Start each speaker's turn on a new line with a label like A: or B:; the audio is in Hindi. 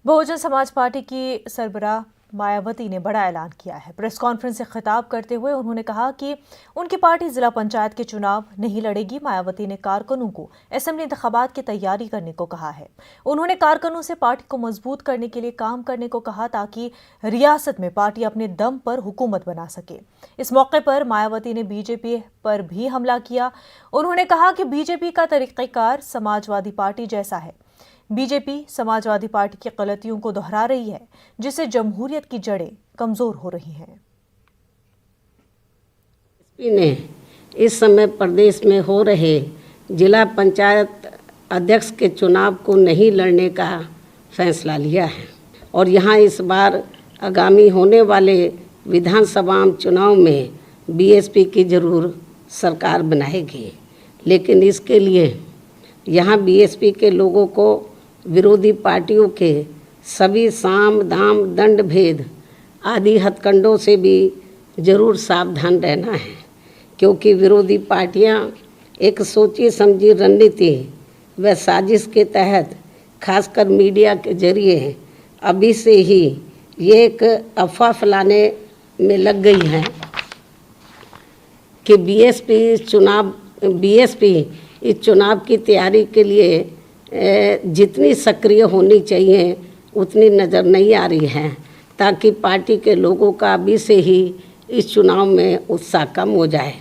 A: बहुजन समाज पार्टी की सरबराह मायावती ने बड़ा ऐलान किया है। प्रेस कॉन्फ्रेंस से खिताब करते हुए उन्होंने कहा कि उनकी पार्टी जिला पंचायत के चुनाव नहीं लड़ेगी। मायावती ने कारकुनों को असेंबली इंतखाबात की तैयारी करने को कहा है। उन्होंने कारकुनों से पार्टी को मजबूत करने के लिए काम करने को कहा ताकि रियासत में पार्टी अपने दम पर हुकूमत बना सके। इस मौके पर मायावती ने बीजेपी पर भी हमला किया। उन्होंने कहा कि बीजेपी का तरीक़ेकार समाजवादी पार्टी जैसा है। बीजेपी समाजवादी पार्टी की गलतियों को दोहरा रही है, जिससे जमहूरियत की जड़ें कमजोर हो रही हैं।
B: बीजेपी ने इस समय प्रदेश में हो रहे जिला पंचायत अध्यक्ष के चुनाव को नहीं लड़ने का फैसला लिया है और यहाँ इस बार आगामी होने वाले विधानसभा चुनाव में बीएसपी की जरूर सरकार बनाएगी, लेकिन इसके लिए यहाँ बीएसपी के लोगों को विरोधी पार्टियों के सभी साम दाम दंड भेद आदि हथकंडों से भी जरूर सावधान रहना है, क्योंकि विरोधी पार्टियां एक सोची समझी रणनीति व साजिश के तहत खासकर मीडिया के जरिए अभी से ही ये एक अफवाह फैलाने में लग गई है कि बीएसपी इस चुनाव की तैयारी के लिए जितनी सक्रिय होनी चाहिए उतनी नज़र नहीं आ रही है, ताकि पार्टी के लोगों का अभी से ही इस चुनाव में उत्साह कम हो जाए।